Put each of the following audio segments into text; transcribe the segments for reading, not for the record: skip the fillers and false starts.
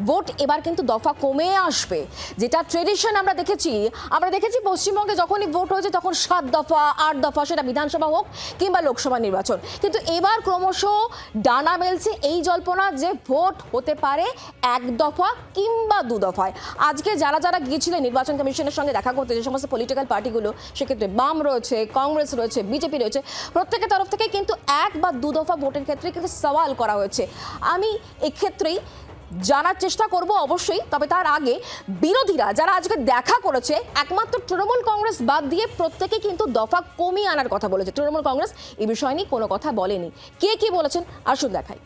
Vote এবার কিন্তু দফা কমে আসবে, যেটা ট্রেডিশন আমরা দেখেছি পশ্চিমবঙ্গে যখনই ভোট হয়েছে তখন 7 দফা 8 দফা, সেটা বিধানসভা হোক কিংবা লোকসভা নির্বাচন। কিন্তু এবার ক্রমশ ডানা মেলছে এই জল্পনা যে ভোট হতে পারে 1 দফা কিংবা 2 দফায়। আজকে যারা গিয়েছিলেন নির্বাচন কমিশনের সঙ্গে দেখা করতে, যে সমস্ত পলিটিক্যাল পার্টিগুলো, সেক্ষেত্রে বাম রয়েছে, কংগ্রেস রয়েছে, বিজেপি রয়েছে, প্রত্যেকের তরফ থেকে কিন্তু 1 বা 2 দফা ভোটের ক্ষেত্রে কিন্তু সওয়াল করা হয়েছে। আমি এক্ষেত্রেই জানার চেষ্টা করব অবশ্যই, তবে তার আগে বিরোধীরা যারা আজকে দেখা করেছে, একমাত্র তৃণমূল কংগ্রেস বাদ দিয়ে প্রত্যেকে কিন্তু দফা কমিয়ে আনার কথা বলেছে। তৃণমূল কংগ্রেস এই বিষয় নিয়ে কোনো কথা বলেনি। কে কি বলেছেন আসুন দেখাই।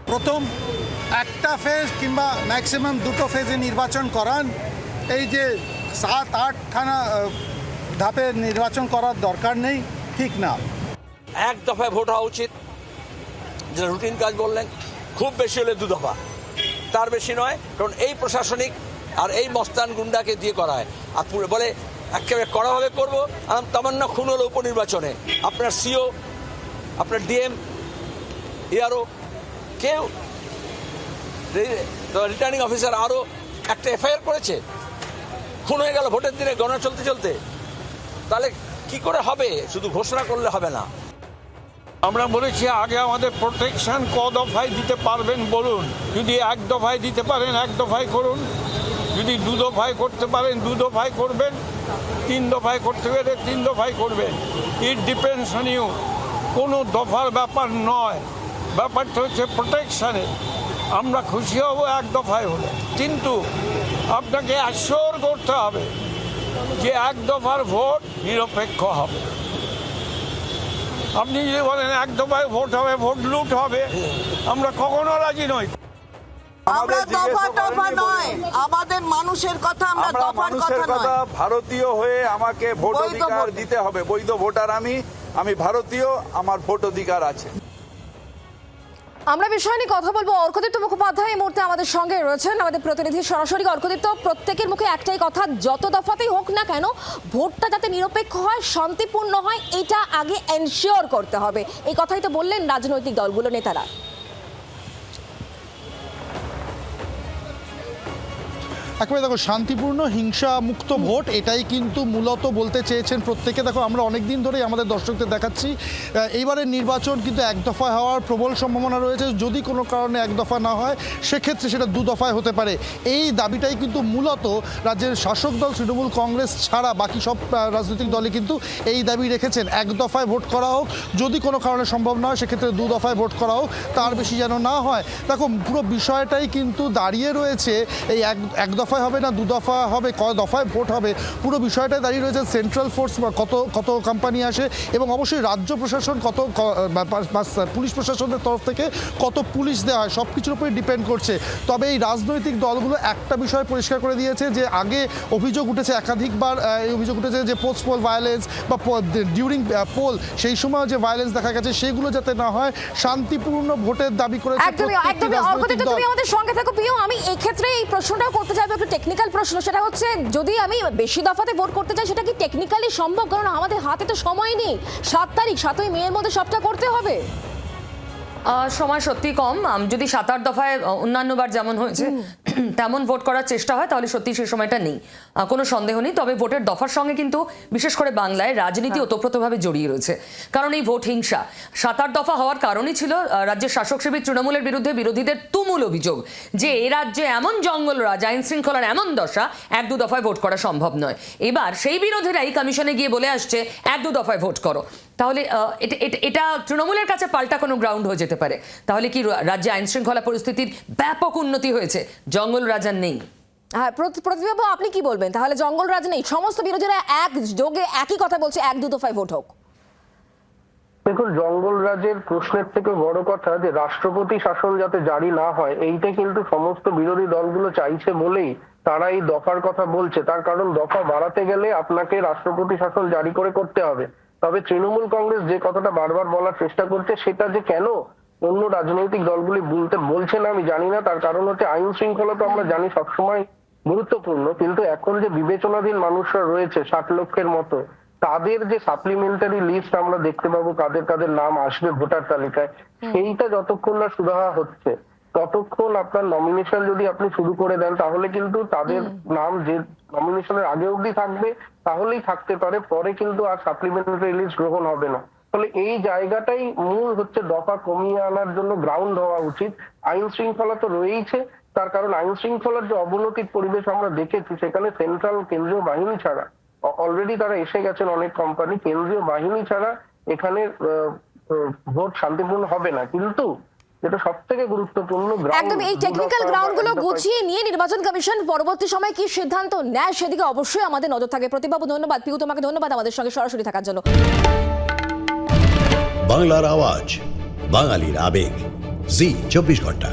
প্রথম একটা ফেজ কিংবা ম্যাক্সিমাম 2টো ফেজে নির্বাচন করান, এই যে 7-8খানা ধাপে নির্বাচন করার দরকার নেই, ঠিক না। 1 দফায় ভোট হওয়া উচিত, যেটা রুটিন কাজ বললেন। খুব বেশি হলে 2 দফা, তার বেশি নয়, কারণ এই প্রশাসনিক আর এই মস্তান গুন্ডাকে দিয়ে করা হয়। আর বলে একেবারে কড়াভাবে করবো, আর তামান্না খুন হলো উপনির্বাচনে, আপনার সিও, আপনার ডিএম, এআরও, কেউ রিটার্নিং অফিসার আরও একটা এফআইআর করেছে, খুন হয়ে গেল ভোটের দিনে গণনা চলতে। তাহলে কি করে হবে? শুধু ঘোষণা করলে হবে না। আমরা বলেছি আগে আমাদের প্রোটেকশন ক দফায় দিতে পারবেন বলুন। যদি 1 দফায় দিতে পারেন 1 দফায় করুন, যদি 2 দফায় করতে পারেন 2 দফায় করবেন, 3 দফায় করতে পারে 3 দফায় করবেন। It depends on you. কোনো দফার ব্যাপার নয়, ব্যাপারটা হচ্ছে প্রোটেকশানে। আমরা খুশি হব 1 দফায় হলে, কিন্তু আপনাকে অ্যাসিওর করতে হবে যে 1 দফার ভোট নিরপেক্ষ হবে। আপনি যদি বলেন 1 দফায় ভোট হবে, ভোট লুট হবে, আমরা কখনো রাজি নই। আমরা দফা টফা নয়, আমাদের মানুষের কথা, আমরা দফার কথা নয়। ভারতীয় হয়ে আমাকে ভোট অধিকার দিতে হবে। বৈধ ভোটার আমি ভারতীয়, আমার ভোট অধিকার আছে। আমরা বিষয় নিয়ে কথা বলবো। অর্কদীপ্ত মুখোপাধ্যায় এই মুহূর্তে আমাদের সঙ্গে রয়েছেন, আমাদের প্রতিনিধি সরাসরি। অর্কদীপ্ত, প্রত্যেকের মুখে একটাই কথা, যত দফাতেই হোক না কেন ভোটটা যাতে নিরপেক্ষ হয়, শান্তিপূর্ণ হয়, এটা আগে এনশিওর করতে হবে। এই কথাই তো বললেন রাজনৈতিক দলগুলো নেতারা। একেবারে দেখো, শান্তিপূর্ণ হিংসা মুক্ত ভোট, এটাই কিন্তু মূলত বলতে চেয়েছেন প্রত্যেকে। দেখো, আমরা অনেক দিন ধরেই আমাদের দর্শকদের দেখাচ্ছি এইবারের নির্বাচন কিন্তু 1 দফায় হওয়ার প্রবল সম্ভাবনা রয়েছে। যদি কোনো কারণে 1 দফা না হয়, সেক্ষেত্রে সেটা 2 দফায় হতে পারে। এই দাবিটাই কিন্তু মূলত রাজ্যের শাসক দল তৃণমূল কংগ্রেস ছাড়া বাকি সব রাজনৈতিক দলই কিন্তু এই দাবি রেখেছেন। 1 দফায় ভোট করা হোক, যদি কোনো কারণে সম্ভব না হয় সেক্ষেত্রে 2 দফায় ভোট করা হোক, তার বেশি যেন না হয়। দেখো, পুরো বিষয়টাই কিন্তু দাঁড়িয়ে রয়েছে এই এক দফায় হবে না 2 দফা হবে, কয় দফায় ভোট হবে, পুরো বিষয়টাই দাঁড়িয়ে রয়েছে সেন্ট্রাল ফোর্স কত কোম্পানি আসে, এবং অবশ্যই রাজ্য প্রশাসন পুলিশ প্রশাসনের তরফ থেকে কত পুলিশ দেওয়া হয়, সব কিছুর উপরে ডিপেন্ড করছে। তবে এই রাজনৈতিক দলগুলো একটা বিষয় পরিষ্কার করে দিয়েছে যে আগে অভিযোগ উঠেছে, একাধিকবার এই অভিযোগ উঠেছে যে পোস্ট পোল ভায়োলেন্স বা ডিউরিং পোল সেই সময় যে ভায়োলেন্স দেখা গেছে, সেগুলো যাতে না হয়, শান্তিপূর্ণ ভোটের দাবি করেছে। একদমই অর্কদীপ্ত, তুমি আমাদের সঙ্গে থাকো প্রিয়। আমি এই ক্ষেত্রে এই প্রশ্নটাও করতে চাইবো, একটু টেকনিক্যাল প্রশ্ন। সেটা হচ্ছে, যদি আমি বেশি দফাতে ভোট করতে চাই, সেটা কি টেকনিক্যালি সম্ভব? কারণ আমাদের হাতে তো সময় নেই, 7 তারিখ 7ই মের মধ্যে সবটা করতে হবে। সময় সত্যি কম। যদি 7-8 দফায় অন্যান্যবার যেমন হয়েছে তেমন ভোট করার চেষ্টা হয়, তাহলে সত্যি সেই সময়টা নেই, কোনো সন্দেহ নেই। তবে ভোটের দফার সঙ্গে কিন্তু বিশেষ করে বাংলায় রাজনীতি ওতপ্রোতভাবে জড়িয়ে রয়েছে। কারণ এই ভোট হিংসা 7-8 দফা হওয়ার কারণই ছিল রাজ্যের শাসক শিবির তৃণমূলের বিরুদ্ধে বিরোধীদের তুমুল অভিযোগ যে এ রাজ্যে এমন জঙ্গলরাজ, আইন শৃঙ্খলার এমন দশা, 1-2 দফায় ভোট করা সম্ভব নয়। এবার সেই বিরোধীরাই কমিশনে গিয়ে বলে আসছে 1-2 দফায় ভোট করো। তাহলে এটা তৃণমূলের কাছে পাল্টা কোনো গ্রাউন্ড হয়ে যেতে পারে। তাহলে কি রাজ্যে আইন শৃঙ্খলা পরিস্থিতির ব্যাপক উন্নতি হয়েছে? জঙ্গল রাজা নেই। হ্যাঁ, প্রতিবাবু আপনি কি বলবেন? তাহলে জঙ্গল রাজ নেই, সমস্ত বিরোধীরা একযোগে একই কথা বলছে 1-2 দফায় ভোট হোক। দেখুন, জঙ্গল রাজের প্রশ্নের থেকে বড় কথা যে রাষ্ট্রপতি শাসন যাতে জারি না হয়, এইটা কিন্তু সমস্ত বিরোধী দলগুলো চাইছে বলেই তারা এই দফার কথা বলছে। তার কারণ, দফা বাড়াতে গেলে আপনাকে রাষ্ট্রপতি শাসন জারি করতে হবে। তবে তৃণমূল কংগ্রেস যে কথাটা বারবার বলার চেষ্টা করছে, সেটা যে কেন অন্য রাজনৈতিক দলগুলি বলছে না আমি জানি না। তার কারণ হচ্ছে, আইন শৃঙ্খলা তো আমরা জানি সবসময় গুরুত্বপূর্ণ, কিন্তু এখন যে বিবেচনাধীন মানুষরা রয়েছে 60 লক্ষের মতো, তাদের যে সাপ্লিমেন্টারি লিস্ট আমরা দেখতে পাবো কাদের কাদের নাম আসবে ভোটার তালিকায়, সেইটা যতক্ষণ না সুরাহা হচ্ছে ততক্ষণ আপনার নমিনেশন যদি আপনি শুরু করে দেন তাহলে কিন্তু তাদের নাম যে নমিনেশনের আগে অবধি থাকবে তাহলেই থাকতে পারে, পরে কিন্তু আর সাপ্লিমেন্টারি লিস্ট গ্রহণ হবে না। ফলে এই জায়গাটাই মূল হচ্ছে দফা কমিয়ে আনার জন্য গ্রাউন্ড হওয়া উচিত। আইন শৃঙ্খলা তো রয়েইছে, তার কারণ আইন শৃঙ্খলার যে অবনতির পরিবেশ আমরা দেখেছি সেখানে সেন্ট্রাল কেন্দ্রীয় বাহিনী ছাড়া, অলরেডি তারা এসে গেছেন অনেক কোম্পানি, কেন্দ্রীয় বাহিনী ছাড়া এখানে ভোট শান্তিপূর্ণ হবে না। কিন্তু যেটা সব থেকে গুরুত্বপূর্ণ, একদম এই টেকনিক্যাল গ্রাউন্ডগুলো গুছিয়ে নিয়ে নির্বাচন কমিশন পরবর্তী সময় কি সিদ্ধান্ত নেয় সেদিকে অবশ্যই আমাদের নজর থাকে। প্রতিবাবু ধন্যবাদ, পিউ তোমাকে ধন্যবাদ আমাদের সঙ্গে সরাসরি থাকার জন্য। বাংলার আওয়াজ, বাঙালির আবেগ, জি 24 ঘন্টা।